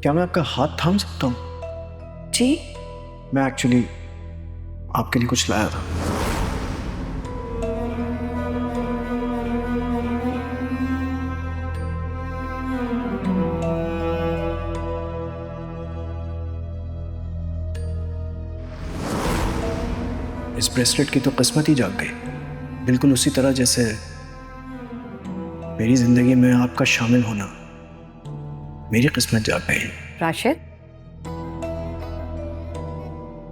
क्या मैं आपका हाथ थाम सकता हूँ? जी। मैं एक्चुअली आपके लिए कुछ लाया था। इस ब्रेसलेट की तो किस्मत ही जाग गई, बिल्कुल उसी तरह जैसे मेरी जिंदगी में आपका शामिल होना मेरी किस्मत जाग गई। राशिद,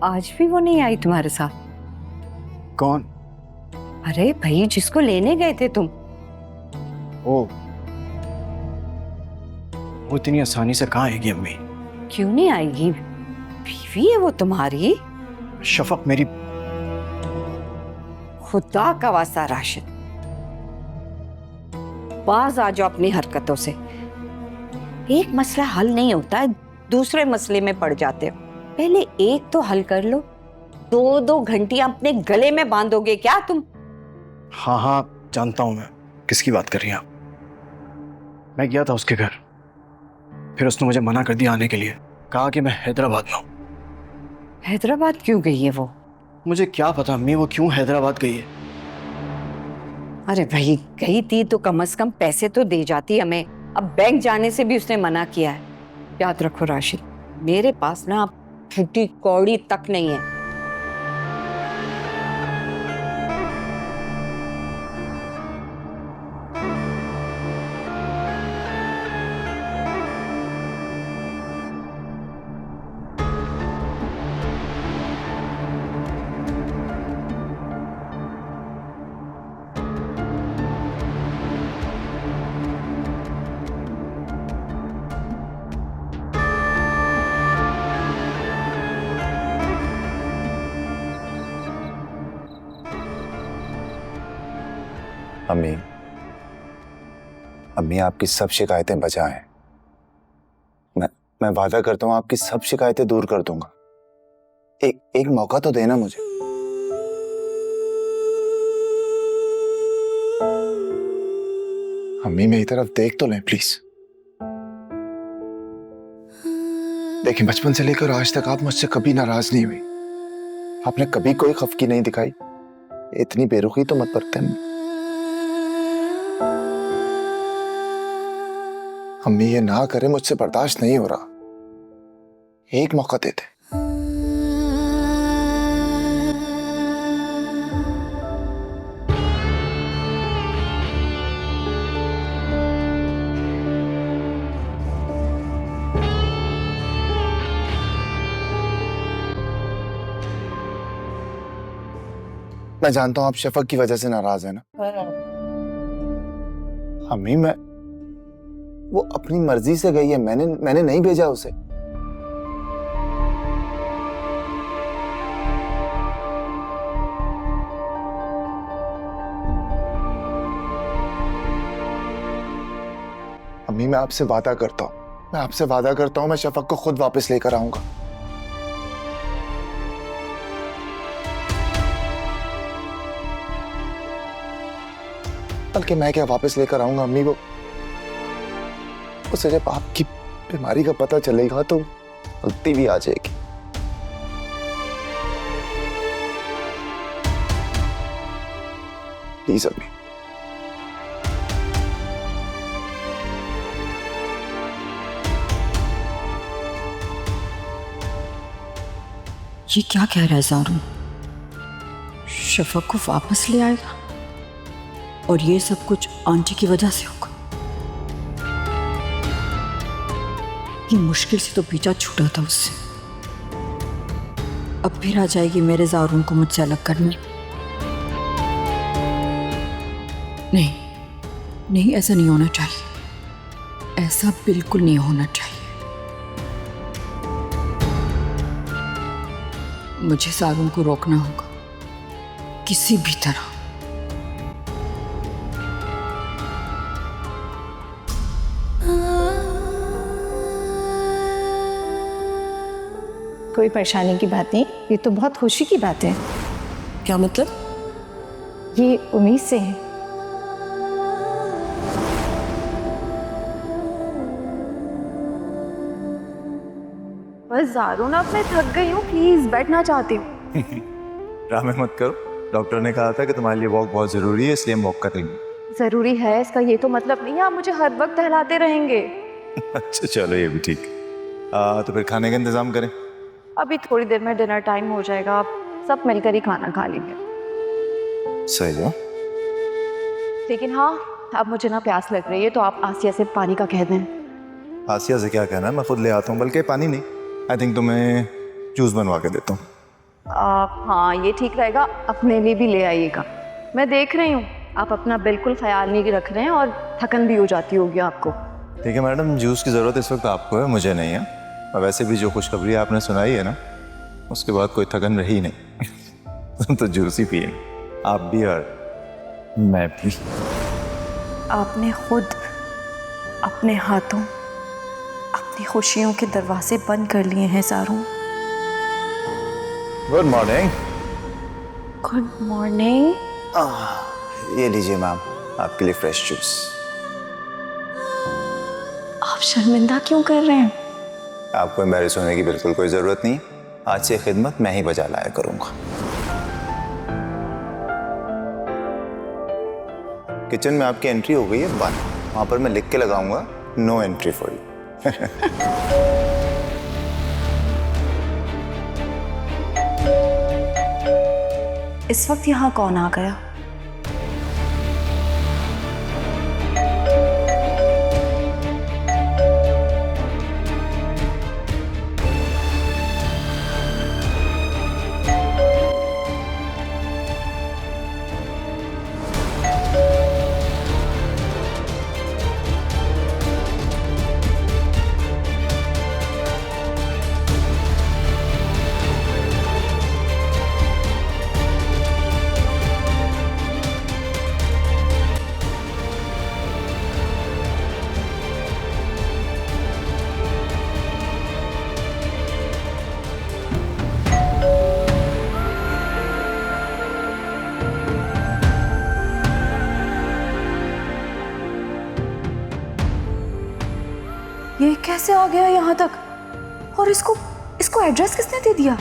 आज भी वो नहीं आई तुम्हारे साथ? कौन? अरे भाई, जिसको लेने गए थे तुम। ओ, वो इतनी आसानी से कहाँ आएगी अम्मी? क्यों नहीं आएगी? बीवी है वो तुम्हारी। शफक मेरी। खुदा का वास्ता राशिद, बाज आ जाओ अपनी हरकतों से। एक मसला हल नहीं होता है, दूसरे मसले में पड़ जाते हो। पहले एक तो हल कर लो। 2-2 घंटियां अपने गले में बांधोगे क्या तुम? हाँ हाँ, जानता हूं मैं किसकी बात कर रही हैं आप। मैं गया था उसके घर, फिर उसने मुझे मना कर दिया आने के लिए, कहा कि मैं हैदराबाद में हूं। हैदराबाद क्यों गई है वो? मुझे क्या पता अम्मी वो क्यों हैदराबाद गई है। अरे भाई, गई थी तो कम से कम पैसे तो दे जाती हमें। अब बैंक जाने से भी उसने मना किया है। याद रखो राशिद, मेरे पास ना फूटी कौड़ी तक नहीं है। अम्मी, अम्मी आपकी सब शिकायतें बचा हैं। मैं वादा करता हूं आपकी सब शिकायतें दूर कर दूंगा। एक मौका तो देना मुझे। अम्मी मेरी तरफ देख तो लें प्लीज। देखिए, बचपन से लेकर आज तक आप मुझसे कभी नाराज नहीं हुई। आपने कभी कोई खफकी नहीं दिखाई। इतनी बेरुखी तो मत बरतें अम्मी, ये ना करे, मुझसे बर्दाश्त नहीं हो रहा। एक मौका दे दे। मैं जानता हूं आप शफक की वजह से नाराज है ना। अम्मी, वो अपनी मर्जी से गई है, मैंने नहीं भेजा उसे। अम्मी, मैं आपसे वादा करता हूं, मैं शफक को खुद वापस लेकर आऊंगा। बल्कि मैं क्या वापस लेकर आऊंगा अम्मी, वो उसे जब आपकी बीमारी का पता चलेगा तो गलती भी आ जाएगी। प्लीज अम्मी। ये क्या कह रहा है ज़ारू? शफक को वापस ले आएगा और ये सब कुछ आंटी की वजह से होगा। ये मुश्किल से तो पीछा छूटा था उससे, अब फिर आ जाएगी मेरे ज़ारू को मुझसे अलग करने। नहीं नहीं, ऐसा नहीं होना चाहिए, ऐसा बिल्कुल नहीं होना चाहिए। मुझे ज़ारू को रोकना होगा किसी भी तरह। कोई परेशानी की बात नहीं, ये तो बहुत खुशी की बात है। क्या मतलब? ये उम्मीद से है। बस जारून अब मैं थक गई हूँ, प्लीज बैठना चाहती हूँ। ड्रामे मत करो, डॉक्टर ने कहा था कि तुम्हारे लिए वॉक बहुत जरूरी है, इसलिए हम वॉक करेंगे। जरूरी है इसका ये तो मतलब नहीं है आप मुझे हर वक्त टहलाते रहेंगे। अच्छा चलो ये भी ठीक। तो फिर खाने का इंतजाम करें। अभी थोड़ी देर में डिनर टाइम हो जाएगा, आप सब मिलकर ही खाना खा लेंगे। सही है। लेकिन हाँ, अब मुझे ना प्यास लग रही है तो आप आसिया से पानी का कह दें। आसिया से क्या कहना है, मैं खुद ले आता हूँ, बल्कि पानी नहीं, आई थिंक तुम्हें जूस बनवा के देता हूँ। हाँ ये ठीक रहेगा, अपने लिए भी ले आइएगा। मैं देख रही हूँ आप अपना बिल्कुल ख्याल नहीं रख रहे हैं और थकन भी हो जाती होगी आपको। ठीक है मैडम, जूस की ज़रूरत इस वक्त आपको है, मुझे नहीं है। और वैसे भी जो खुशखबरी आपने सुनाई है ना, उसके बाद कोई थकन रही नहीं। तो जूस ही पिए, आप भी और मैं भी। आपने खुद अपने हाथों अपनी खुशियों के दरवाजे बंद कर लिए हैं सारू। Good morning. Good morning. ये लीजिए मैम, आपके लिए फ्रेश जूस। आप शर्मिंदा क्यों कर रहे हैं? आपको एम्बैरेस होने की बिल्कुल कोई ज़रूरत नहीं, आज से खिदमत मैं ही बजा लाया करूँगा। किचन में आपकी एंट्री हो गई है बंद, वहाँ पर मैं लिख के लगाऊंगा नो एंट्री फॉर यू। इस वक्त यहाँ कौन आ गया? ये कैसे आ गया यहाँ तक? और इसको एड्रेस किसने दे दिया?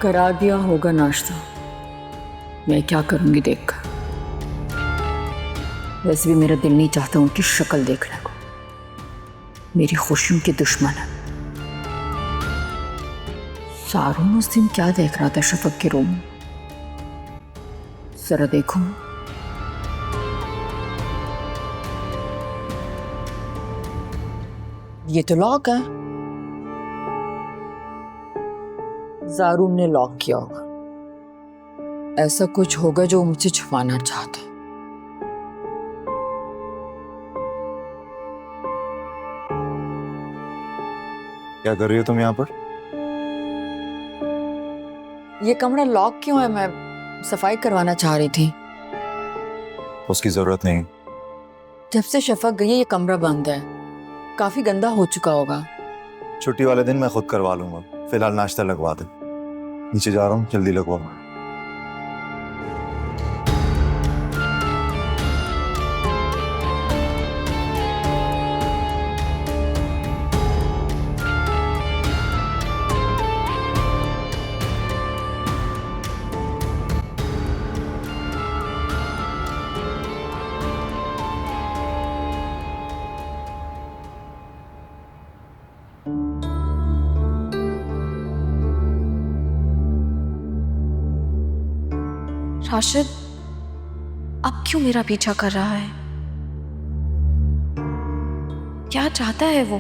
करा दिया होगा नाश्ता, मैं क्या करूंगी देखकर। वैसे भी मेरा दिल नहीं चाहता उनकी शक्ल देखने को, मेरी खुशियों के दुश्मन है। सारून उस दिन क्या देख रहा था शफक के रूम में, जरा देखो। ये तो लॉक है, जारून ने लॉक किया होगा। ऐसा कुछ होगा जो मुझसे छुपाना चाहता है। क्या कर रही हो तुम यहाँ पर? ये कमरा लॉक क्यों है? मैं सफाई करवाना चाह रही थी। उसकी जरूरत नहीं। जब से शफक गई है ये कमरा बंद है, काफी गंदा हो चुका होगा। छुट्टी वाले दिन मैं खुद करवा लूंगा, फिलहाल नाश्ता लगवा दे। नीचे जा रहा हूँ, जल्दी लगवाऊंगा। राशिद अब क्यों मेरा पीछा कर रहा है? क्या चाहता है वो?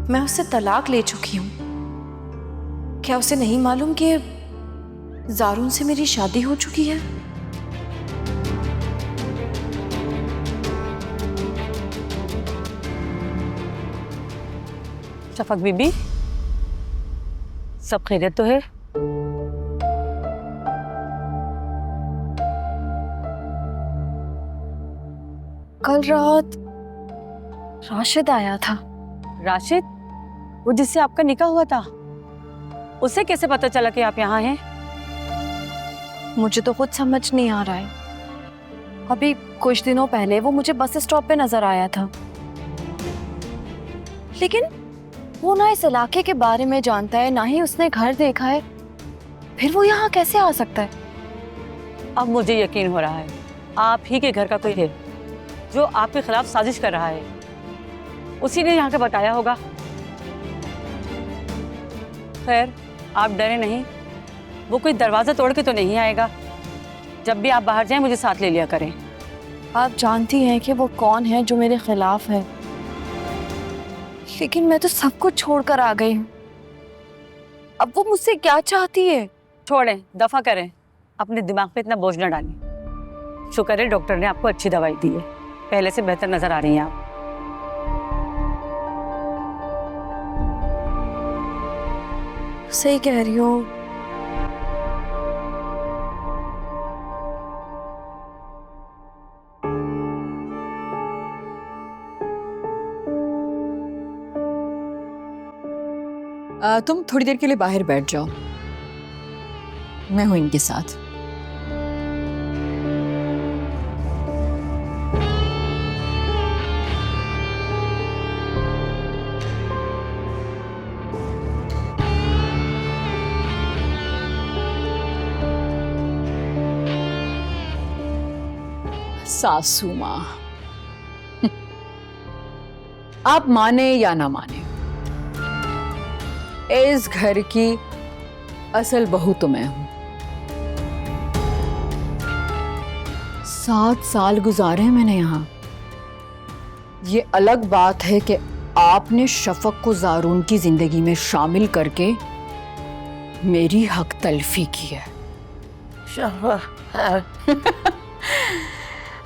मैं उससे तलाक ले चुकी हूँ। क्या उसे नहीं मालूम कि ज़ारून से मेरी शादी हो चुकी है? शफक बीबी, सब खैरियत तो है? कल रात राशिद आया था। राशिद? वो जिससे आपका निकाह हुआ था, उसे कैसे पता चला कि आप यहाँ हैं? मुझे तो कुछ समझ नहीं आ रहा है। अभी कुछ दिनों पहले वो मुझे बस स्टॉप पे नजर आया था, लेकिन वो ना इस इलाके के बारे में जानता है, ना ही उसने घर देखा है। फिर वो यहाँ कैसे आ सकता है? अब मुझे यकीन हो रहा है आप ही के घर का कोई है जो आपके खिलाफ साजिश कर रहा है। उसी ने यहाँ के बताया होगा। खैर, आप डरे नहीं, वो कोई दरवाजा तोड़ के तो नहीं आएगा। जब भी आप बाहर जाएं मुझे साथ ले लिया करें। आप जानती हैं कि वो कौन है जो मेरे खिलाफ है, लेकिन मैं तो सब कुछ छोड़कर आ गई हूँ। अब वो मुझसे क्या चाहती है? छोड़ें, दफा करें, अपने दिमाग पे इतना बोझ न डालें। शुक्र है डॉक्टर ने आपको अच्छी दवाई दी है, पहले से बेहतर नजर आ रही हैं आप। सही कह रही हो। तुम थोड़ी देर के लिए बाहर बैठ जाओ, मैं हूं इनके साथ। सासू माँ, आप माने या ना माने, इस घर की असल बहू तो मैं हूं। 7 साल गुजारे हैं मैंने यहां। ये अलग बात है कि आपने शफक को ज़ारून की जिंदगी में शामिल करके मेरी हक तलफी की है।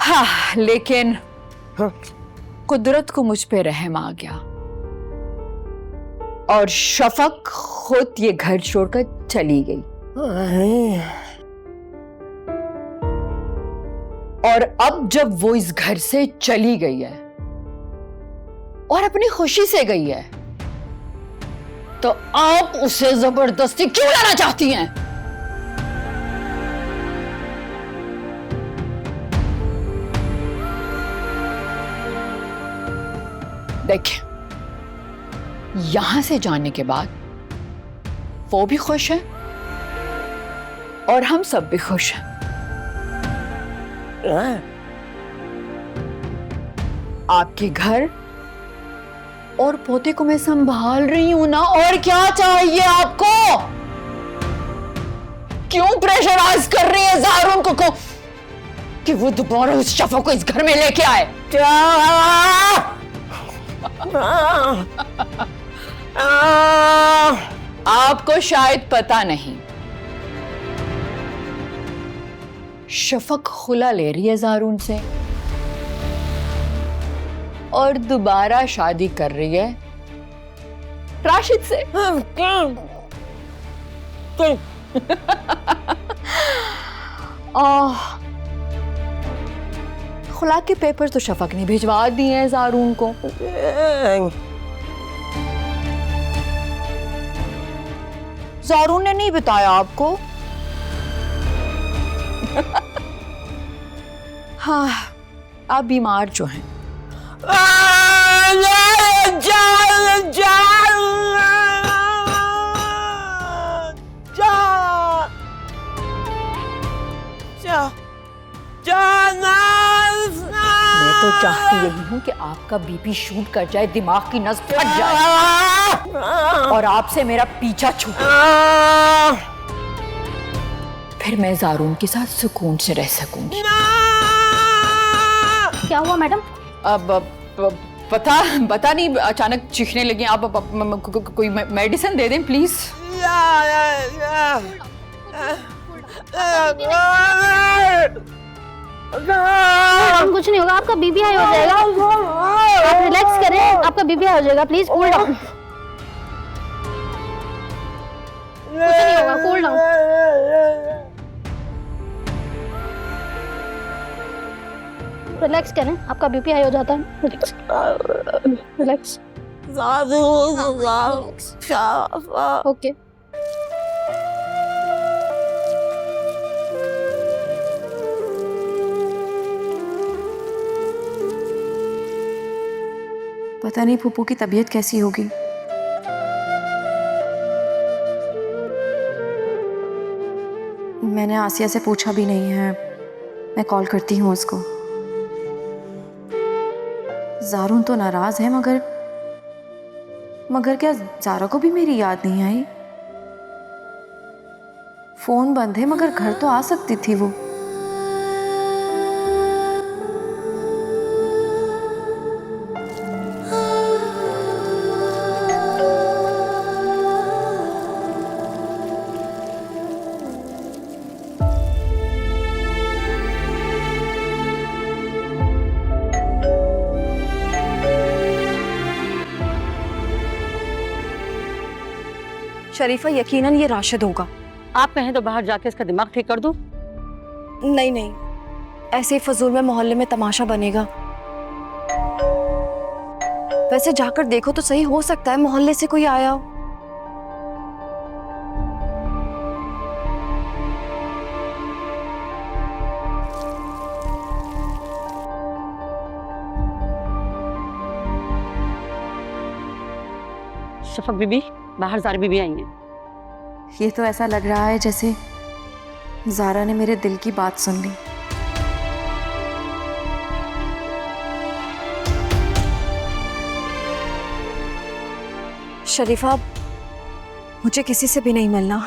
हाँ, लेकिन कुदरत को मुझ पे रहम आ गया और शफक खुद ये घर छोड़कर चली गई। और अब जब वो इस घर से चली गई है और अपनी खुशी से गई है, तो आप उसे जबरदस्ती क्यों लाना चाहती हैं? देखिए, यहां से जाने के बाद वो भी खुश है और हम सब भी खुश हैं। आपके घर और पोते को मैं संभाल रही हूं ना, और क्या चाहिए आपको? क्यों प्रेशराइज कर रही है ज़ारून को कि वो दोबारा उस शफा को इस घर में लेके आए? आपको शायद पता नहीं, शफक खुला ले रही है ज़ारून से और दोबारा शादी कर रही है राशिद से। खुला के पेपर तो शफक ने भिजवा दिए हैं ज़ारून को। ज़ारून ने नहीं बताया आपको? हाँ, आप बीमार जो हैं। मैं तो चाहती यही हूँ कि आपका बीपी शूट कर जाए, दिमाग की नस फट जाए और आपसे मेरा पीछा छूटे। फिर मैं ज़ारून के साथ सुकून से रह सकूंगी। क्या हुआ मैडम? अब पता नहीं अचानक चीखने लगी। आप कोई मेडिसिन दे दें प्लीज। कुछ नहीं होगा, आपका बीपी हाई हो जाएगा। आप रिलैक्स करें, आपका बीपी हाई हो जाएगा। Please cool down. कुछ नहीं होगा, कूल डाउन। रिलैक्स करें, आपका बीपी हाई हो जाता है। Relax relax. ओके। पता नहीं फूफू की तबीयत कैसी होगी। मैंने आसिया से पूछा भी नहीं है। मैं कॉल करती हूँ उसको। ज़ारून तो नाराज है, मगर क्या ज़ारा को भी मेरी याद नहीं आई? फोन बंद है, मगर घर तो आ सकती थी वो। शरीफा, यकीनन ये राशिद होगा। आप कहें तो बाहर जाके इसका दिमाग ठीक कर दूं? नहीं नहीं, ऐसे ही फजूल में मोहल्ले में तमाशा बनेगा। वैसे जाकर देखो तो सही, हो सकता है मोहल्ले से कोई आया हो। शफक बीबी, बाहर ज़ारा बीबी आई हैं। ये तो ऐसा लग रहा है जैसे ज़ारा ने मेरे दिल की बात सुन ली। शरीफा, मुझे किसी से भी नहीं मिलना।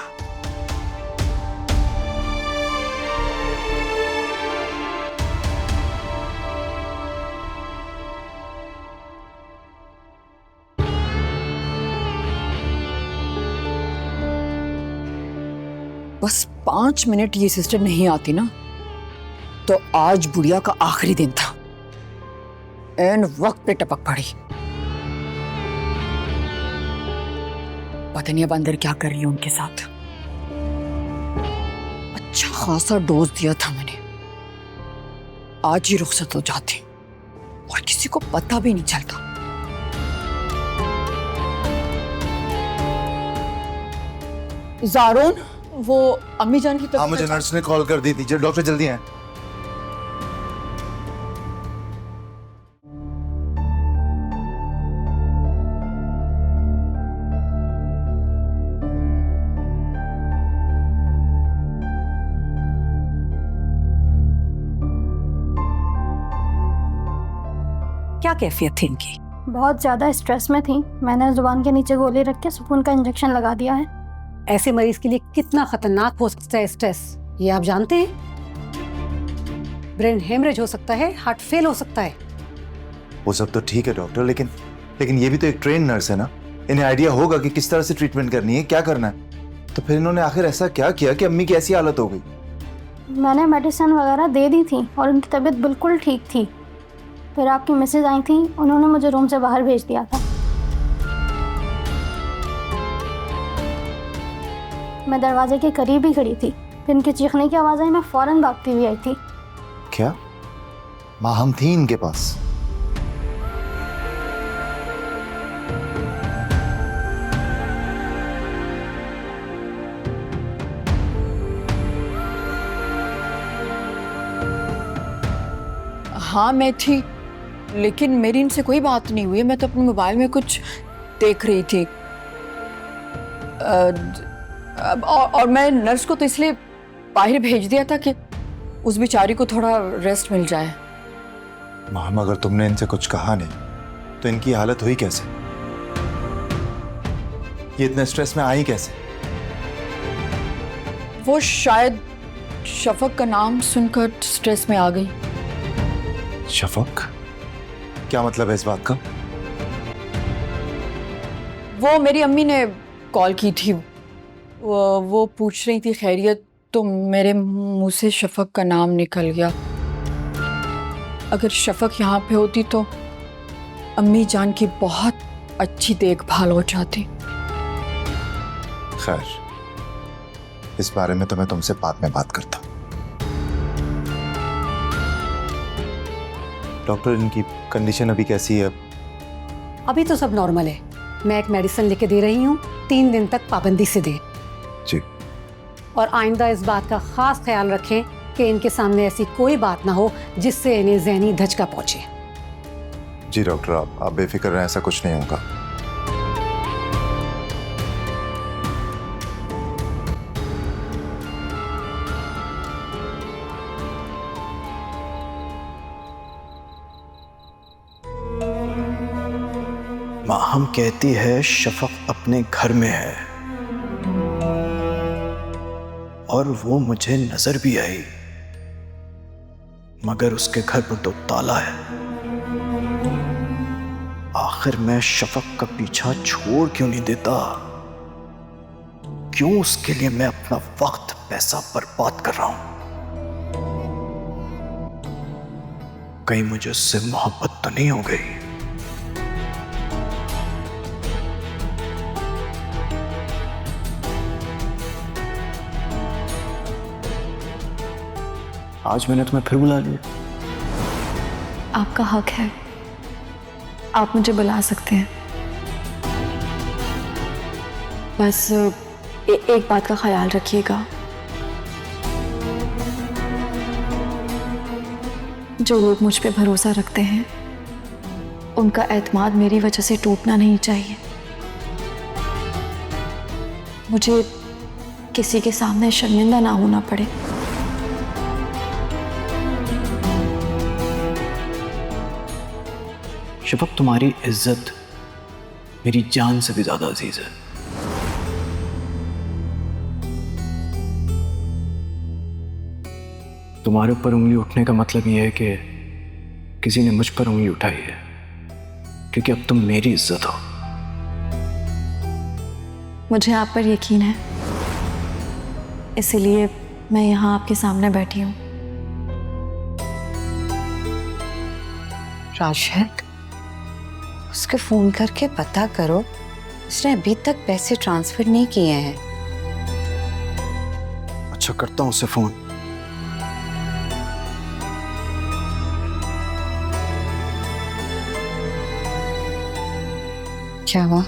बस 5 मिनट ये सिस्टर नहीं आती ना, तो आज बुढ़िया का आखिरी दिन था। एन वक्त पे टपक पड़ी। पता नहीं अब अंदर क्या कर रही है उनके साथ। अच्छा खासा डोज दिया था मैंने। आज ही रुखसत हो जाती और किसी को पता भी नहीं चलता। ज़ारून, वो अम्मी जान की हाँ, मुझे नर्स ने कॉल कर दी थी। डॉक्टर जल्दी आए। क्या कैफियत थी इनकी? बहुत ज़्यादा स्ट्रेस में थी। मैंने जुबान के नीचे गोली रख के सुकून का इंजेक्शन लगा दिया है। ऐसे मरीज के लिए कितना खतरनाक हो सकता है स्ट्रेस, ये आप जानते हैं? ब्रेन हेमरेज हो सकता है, हार्ट फेल हो सकता है। वो सब तो ठीक है डॉक्टर, लेकिन ये भी तो एक ट्रेन नर्स है ना। इन्हें आइडिया होगा कि किस तरह से ट्रीटमेंट करनी है, क्या करना है। तो फिर इन्होंने आखिर ऐसा क्या किया कि अम्मी की ऐसी हालत हो गई? मैंने मेडिसिन वगैरह दे दी थी और उनकी तबीयत बिल्कुल ठीक थी। फिर आपकी मैसेज आई थी, उन्होंने मुझे रूम से बाहर भेज दिया था। मैं दरवाजे के करीब ही खड़ी थी। फिर इनके चीखने की आवाज़ आई, मैं फौरन भागती हुई आई थी। क्या माहम थी इनके पास? हाँ मैं थी, लेकिन मेरी इनसे कोई बात नहीं हुई। मैं तो अपने मोबाइल में कुछ देख रही थी। और मैं नर्स को तो इसलिए बाहर भेज दिया था कि उस बेचारी को थोड़ा रेस्ट मिल जाए। माम, अगर तुमने इनसे कुछ कहा नहीं तो इनकी हालत हुई कैसे? ये इतने स्ट्रेस में आई कैसे? वो शायद शफक का नाम सुनकर स्ट्रेस में आ गई। शफक? क्या मतलब है इस बात का? वो मेरी अम्मी ने कॉल की थी, वो पूछ रही थी खैरियत, तो मेरे मुंह से शफक का नाम निकल गया। अगर शफक यहाँ पे होती तो अम्मी जान की बहुत अच्छी देखभाल हो जाती। खैर, इस बारे में तो मैं तुमसे बाद में बात करता हूँ। डॉक्टर, इनकी कंडीशन अभी कैसी है? अभी तो सब नॉर्मल है। मैं एक मेडिसिन लिखे दे रही हूँ, 3 दिन तक पाबंदी से दे। जी। और आइंदा इस बात का खास ख्याल रखें कि इनके सामने ऐसी कोई बात ना हो जिससे इन्हें ज़हनी धचका पहुंचे। जी डॉक्टर, आप बेफिक्र रहें, ऐसा कुछ नहीं होगा। माहम कहती है शफक अपने घर में है और वो मुझे नजर भी आई, मगर उसके घर पर तो ताला है। आखिर मैं शफक का पीछा छोड़ क्यों नहीं देता? क्यों उसके लिए मैं अपना वक्त पैसा बर्बाद कर रहा हूं? कहीं मुझे उससे मोहब्बत तो नहीं हो गई? आज मैंने तुम्हें फिर बुला लिया। आपका हक है, आप मुझे बुला सकते हैं। बस एक बात का ख्याल रखिएगा, जो लोग मुझ पे भरोसा रखते हैं उनका एतमाद मेरी वजह से टूटना नहीं चाहिए। मुझे किसी के सामने शर्मिंदा ना होना पड़े। शफक, तुम्हारी इज्जत मेरी जान से भी ज्यादा अजीज है। तुम्हारे ऊपर उंगली उठने का मतलब यह है कि किसी ने मुझ पर उंगली उठाई है, क्योंकि अब तुम मेरी इज्जत हो। मुझे आप पर यकीन है, इसलिए मैं यहाँ आपके सामने बैठी हूँ। राशिद, उसके फोन करके पता करो उसने अभी तक पैसे ट्रांसफर नहीं किए हैं। अच्छा, करता हूं उससे फोन। क्या हुआ?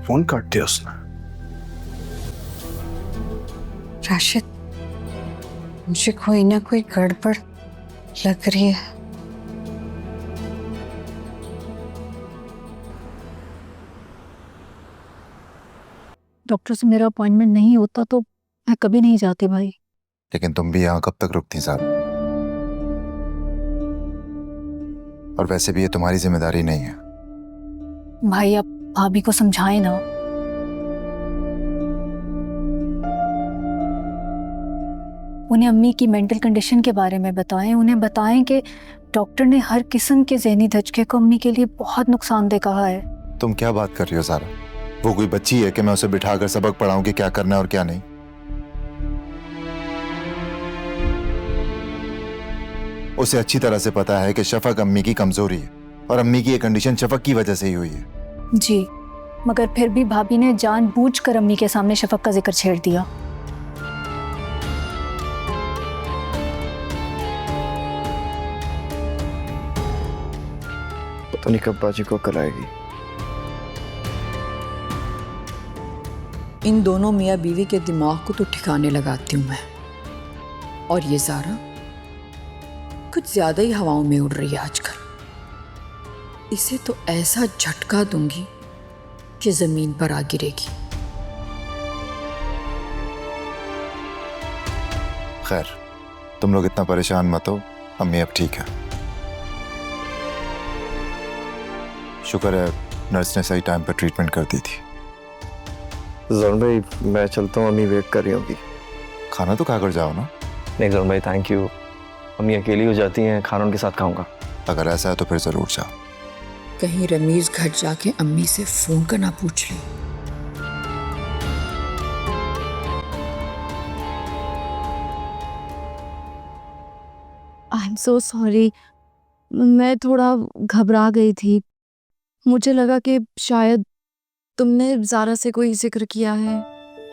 फोन काट दिया उसने। राशिद, मुझे कोई ना कोई गड़बड़ लग रही है। डॉक्टर से मेरा अपॉइंटमेंट नहीं होता तो मैं कभी नहीं जाती भाई। लेकिन तुम भी यहाँ कब तक रुकती साहब? और वैसे भी ये तुम्हारी जिम्मेदारी नहीं है। भाई, आप भाभी को समझाएं ना। उन्हें अम्मी की मेंटल कंडीशन के बारे में बताएं। उन्हें बताएं कि डॉक्टर ने हर किस्म के ज़हनी धचके को अम्मी के लिए बहुत नुकसानदेह कहा है। तुम क्या बात कर रही हो सारा? वो कोई बच्ची है कि मैं उसे बिठाकर सबक पढ़ाऊं कि क्या करना है और क्या नहीं? उसे अच्छी तरह से पता है कि शफक अम्मी की कमजोरी है और अम्मी की ये कंडीशन शफक की वजह से ही हुई है। जी, मगर फिर भी भाभी ने जानबूझकर अम्मी के सामने शफक का जिक्र छेड़ दिया। पता नहीं कब बाजी को अकल आएगी। इन दोनों मियाँ बीवी के दिमाग को तो ठिकाने लगाती हूँ मैं। और ये ज़ारा कुछ ज्यादा ही हवाओं में उड़ रही है आजकल। इसे तो ऐसा झटका दूंगी कि जमीन पर आ गिरेगी। खैर, तुम लोग इतना परेशान मत हो, अम्मी अब ठीक है। शुक्र है नर्स ने सही टाइम पर ट्रीटमेंट कर दी थी। जोन भाई, मैं चलता हूँ, अम्मी वेट कर रही होगी। खाना तो खाकर जाओ ना। नहीं जोन भाई, थैंक यू। अम्मी अकेली हो जाती हैं, खाना उनके साथ खाऊंगा। अगर ऐसा है तो फिर जरूर जाओ। कहीं रमीज घर जाके अम्मी से फोन करना पूछ ले। आई एम सो सॉरी, मैं थोड़ा घबरा गई थी। मुझे लगा कि शायद तुमने ज़ारा से कोई जिक्र किया है।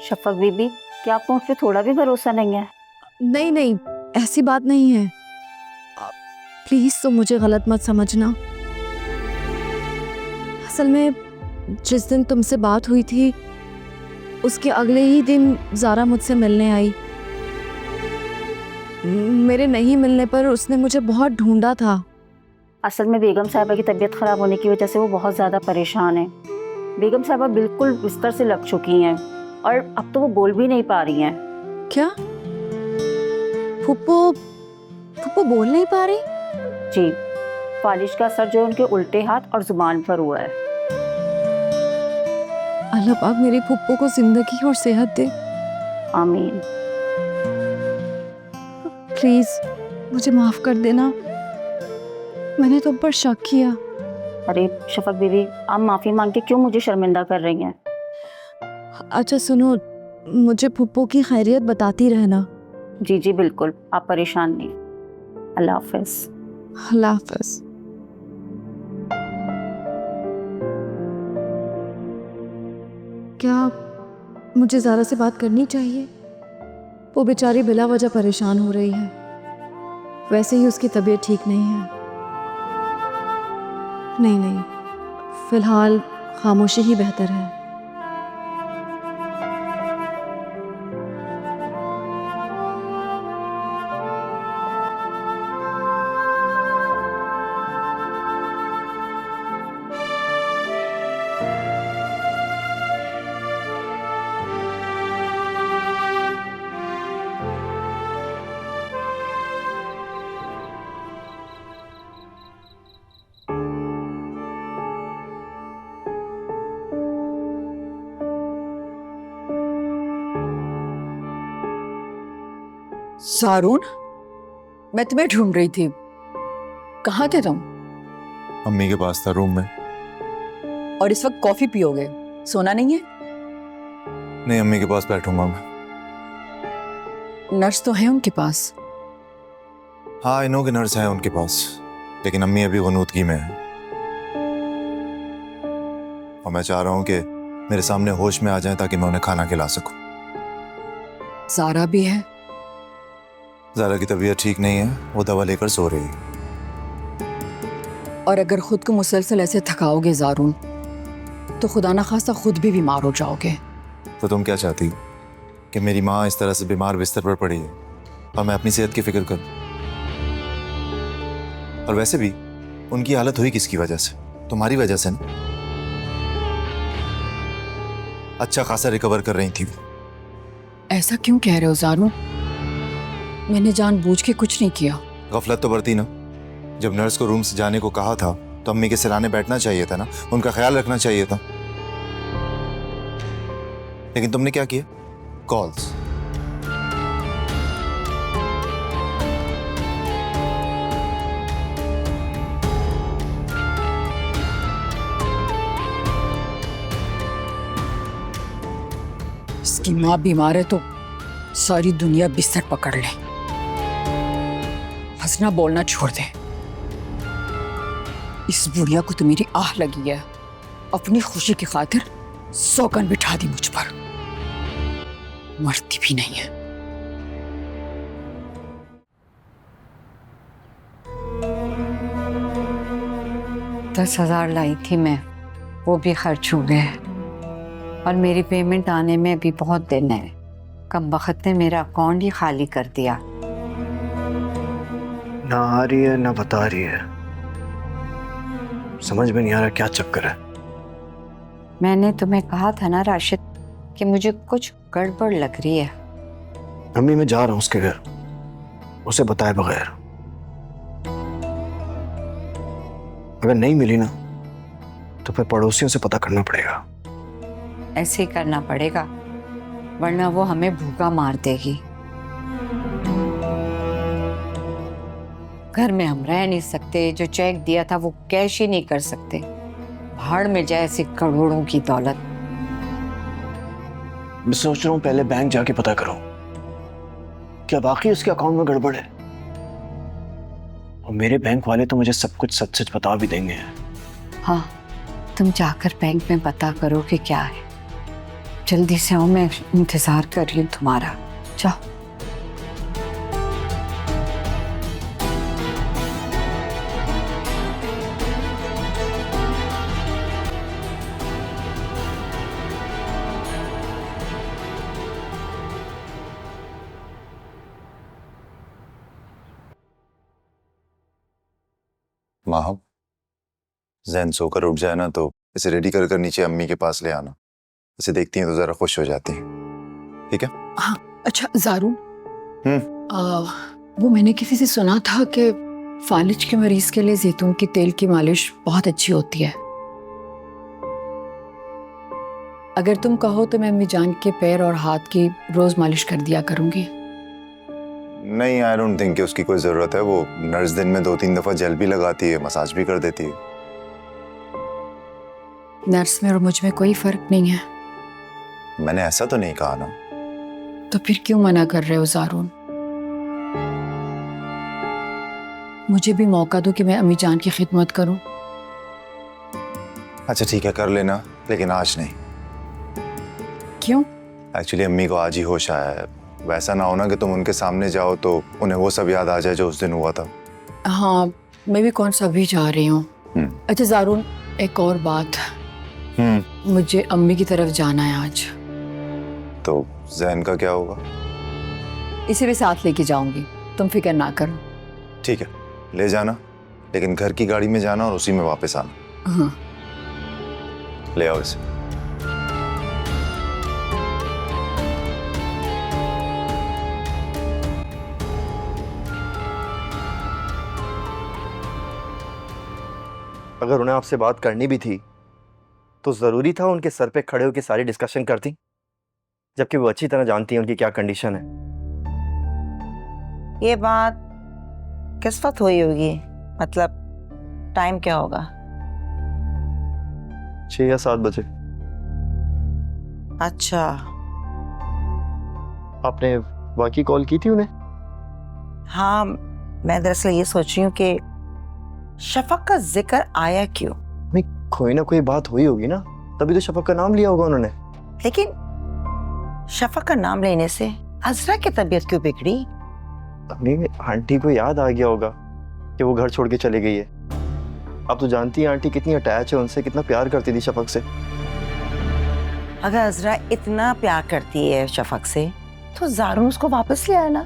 शफक बीबी, क्या आपको मुझ पे थोड़ा भी भरोसा नहीं है? नहीं नहीं, ऐसी बात नहीं है। प्लीज़ तो मुझे गलत मत समझना। असल में जिस दिन तुमसे बात हुई थी उसके अगले ही दिन ज़ारा मुझसे मिलने आई। मेरे नहीं मिलने पर उसने मुझे बहुत ढूंढा था। असल में बेगम साहिबा की तबीयत ख़राब होने की वजह से वो बहुत ज़्यादा परेशान है। बेगम साहिबा बिल्कुल बिस्तर से लग चुकी हैं और अब तो वो बोल भी नहीं पा रही हैं। क्या? फुप्पो फुप्पो बोल नहीं पा रही? जी, फालिश का असर जो उनके उल्टे हाथ और जुबान पर हुआ है। अल्लाह पाक मेरी फुप्पो को जिंदगी और सेहत दे। आमीन। प्लीज मुझे माफ कर देना, मैंने तुम पर शक किया। अरे शफक बीबी, आप माफ़ी मांग के क्यों मुझे शर्मिंदा कर रही हैं? अच्छा सुनो, मुझे फुप्पो की खैरियत बताती रहना। जी जी बिल्कुल, आप परेशान नहीं। अल्लाह हाफ़िज़। अल्लाह हाफ़िज़। क्या मुझे ज़ारा से बात करनी चाहिए? वो बेचारी बिला वजह परेशान हो रही है, वैसे ही उसकी तबीयत ठीक नहीं है। नहीं नहीं, फिलहाल खामोशी ही बेहतर है। सारून, मैं तुम्हें ढूंढ रही थी, कहाँ थे तुम? अम्मी के पास था, रूम में। और इस वक्त कॉफी पियोगे, सोना नहीं है? नहीं, अम्मी के पास बैठूंगा मैं। नर्स तो है उनके पास। हाँ, इनो के नर्स है उनके पास, लेकिन अम्मी अभी गनूदगी में है और मैं चाह रहा हूँ कि मेरे सामने होश में आ जाए ताकि मैं उन्हें खाना खिला सकूं। ज़ारा भी है? ज़ारा की तबीयत ठीक नहीं है, वो दवा लेकर सो रही है। और अगर खुद को मुसलसल ऐसे थकाओगे ज़ारून, तो खुदा ना खास्ता खुद भी बीमार हो जाओगे। तो तुम क्या चाहती हो कि मेरी माँ इस तरह से बीमार बिस्तर पर पड़ी है और मैं अपनी सेहत की फिक्र करूं? और वैसे भी उनकी हालत हुई किसकी वजह से? तुम्हारी वजह से ना। अच्छा खासा रिकवर कर रही थी वो। ऐसा क्यों कह रहे हो ज़ारून? मैंने जानबूझ के कुछ नहीं किया। गफलत तो बरती ना। जब नर्स को रूम से जाने को कहा था तो अम्मी के सिराने बैठना चाहिए था ना, उनका ख्याल रखना चाहिए था। लेकिन तुमने क्या किया? कॉल्स। इसकी माँ बीमार है तो सारी दुनिया बिस्तर पकड़ ले। हंसना बोलना छोड़ दे। इस बुढ़िया को तो मेरी आह लगी है, अपनी खुशी की खातिर सौगन बिठा दी मुझ पर, मरती भी नहीं है। 10,000 लाई थी मैं, वो भी खर्च हो गए और मेरी पेमेंट आने में भी बहुत दिन है। कम वक्त ने मेरा अकाउंट ही खाली कर दिया। ना आ रही है ना बता रही है, समझ में नहीं आ रहा क्या चक्कर है। मैंने तुम्हें कहा था ना राशिद कि मुझे कुछ गड़बड़ लग रही है। अम्मी मैं जा रहा हूँ उसके घर, उसे बताए बगैर। अगर नहीं मिली ना तो फिर पड़ोसियों से पता करना पड़ेगा। ऐसे ही करना पड़ेगा, वरना वो हमें भूखा मार देगी। घर में हम रह नहीं सकते, जो चेक दिया था वो कैश ही नहीं कर सकते। भाड़ में जाए ऐसी करोड़ों की दौलत। मैं सोच रहा हूँ पहले बैंक जाके पता करूं क्या वाकई उसके अकाउंट में गड़बड़ है, और मेरे बैंक वाले तो मुझे सब कुछ सच सच बता भी देंगे। हाँ, तुम जाकर बैंक में पता करो कि क्या है। जल्दी से आओ, मैं इंतजार कर रही हूँ तुम्हारा। जाओ। माहब, जैन सोकर उठ जाए ना तो इसे रेडी कर कर नीचे अम्मी के पास ले आना। इसे देखती हैं तो जरा खुश हो जाती हैं, ठीक है? हाँ, अच्छा ज़ारून, वो मैंने किसी से सुना था कि फालिज के मरीज के लिए जैतून के तेल की मालिश बहुत अच्छी होती है। अगर तुम कहो तो मैं अम्मी जान के पैर और हाथ की रोज मालिश कर दिया करूंगी। नहीं, आई डोंट थिंक कि उसकी कोई जरूरत है। वो नर्स दिन में 2-3 दफा जेल भी लगाती है, मसाज भी कर देती है। नर्स में और मुझ में कोई फर्क नहीं है। मैंने ऐसा तो नहीं कहा ना। तो फिर क्यों मना कर रहे हो ज़ारून? मुझे भी मौका दो कि मैं अम्मी जान की खिदमत करूं। अच्छा ठीक है, कर लेना, लेकिन आज नहीं। क्यों? एक्चुअली अम्मी को आज ही होश आया है। वैसा ना हो ना कि तुम उनके सामने जाओ तो उन्हें वो सब याद आ जाए जो उस दिन हुआ था। हाँ, मैं भी कौन सा अभी जा रही हूँ। अच्छा ज़ारून, एक और बात, मुझे अम्मी की तरफ जाना है आज। तो जैन का क्या होगा? इसे भी साथ लेके जाऊंगी, तुम फिक्र ना करो। ठीक है, ले जाना, लेकिन घर की गाड़ी में जाना और उसी में वापस आना। हाँ। ले आओ इसे। अगर उन्हें आपसे बात करनी भी थी तो जरूरी था उनके सर पे खड़े होकर सारी डिस्कशन करती, जबकि वो अच्छी तरह जानती हैं उनकी क्या कंडीशन है। ये बात किस वक्त हुई होगी? मतलब टाइम क्या होगा? 6 या 7 बजे। अच्छा, आपने वाकई कॉल की थी उन्हें? हाँ, मैं दरअसल ये सोच रही हूँ कि शफक का जिक्र आया क्यों? नहीं, कोई ना कोई बात हुई होगी ना, तभी तो शफक का नाम लिया होगा उन्होंने। लेकिन शफक का नाम लेने से अजरा की तबीयत क्यों बिगड़ी? अपनी आंटी को याद आ गया होगा कि वो घर छोड़ के चली गई है। आप तो जानती हैं आंटी कितनी अटैच है उनसे, कितना प्यार करती थी शफक से। अगर अजरा इतना प्यार करती है शफक से तो ज़ारून उसको वापस ले आना।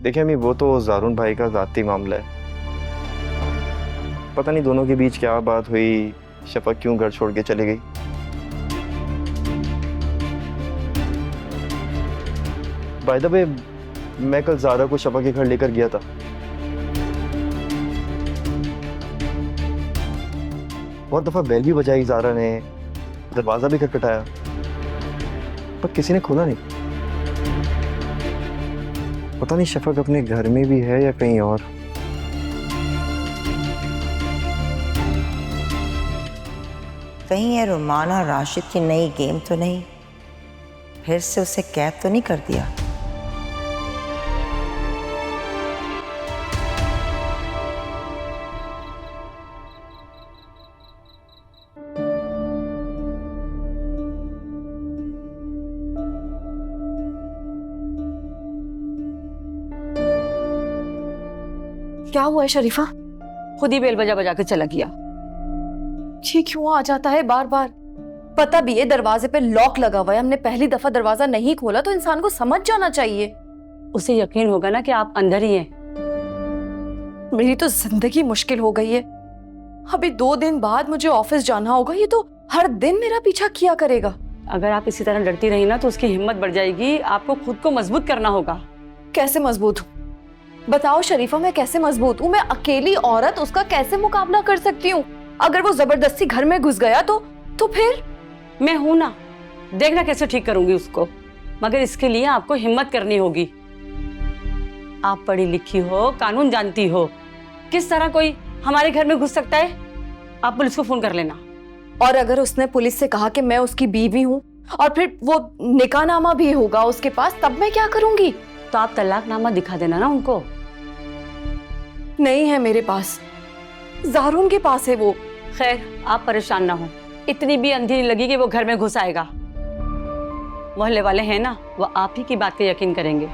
देखिए अम्मी, वो तो ज़ारून भाई का ज़ाती मामला है। पता नहीं दोनों के बीच क्या बात हुई, शफक क्यों घर छोड़ के चली गई। बाय द वे, मैं कल ज़ारा को शफक के घर लेकर गया था। बहुत दफा बेल भी बजाई ज़ारा ने, दरवाजा भी खटखटाया, पर किसी ने खोला नहीं। पता नहीं शफक अपने घर में भी है या कहीं और। कहीं ये रुमान और राशिद की नई गेम तो नहीं, फिर से उसे कैद तो नहीं कर दिया? क्या हुआ है शरीफा? खुद ही बेल बजा बजा के चला गया। ये क्यों आ जाता है बार बार? पता भी है दरवाजे पे लॉक लगा हुआ है, हमने पहली दफा दरवाजा नहीं खोला तो इंसान को समझ जाना चाहिए। उसे यकीन होगा ना कि आप अंदर ही हैं। मेरी तो जिंदगी मुश्किल हो गई है। अभी 2 दिन बाद मुझे ऑफिस जाना होगा, ये तो हर दिन मेरा पीछा किया करेगा। अगर आप इसी तरह डरती रही ना तो उसकी हिम्मत बढ़ जाएगी। आपको खुद को मजबूत करना होगा। कैसे मजबूत हूँ? बताओ शरीफा, मैं कैसे मजबूत हूँ? मैं अकेली औरत, उसका कैसे मुकाबला कर सकती हूँ? अगर वो जबरदस्ती घर में घुस गया तो फिर? मैं हूं ना, देखना कैसे ठीक करूंगी उसको। मगर इसके लिए आपको हिम्मत करनी होगी। आप पढ़ी लिखी हो, कानून जानती हो, किस तरह कोई हमारे घर में घुस सकता है? आप पुलिस को फोन कर लेना। और अगर उसने पुलिस से कहा कि मैं उसकी बीवी हूँ और फिर वो निकाहनामा भी होगा उसके पास, तब मैं क्या करूंगी? तो आप तलाकनामा दिखा देना ना उनको। नहीं है मेरे पास, ज़ारून के पास है वो। खैर, आप परेशान ना हो, इतनी भी अंधी नहीं लगी कि वो घर में घुस आएगा। मोहल्ले वाले हैं ना, वो आप ही की बात पे यकीन करेंगे।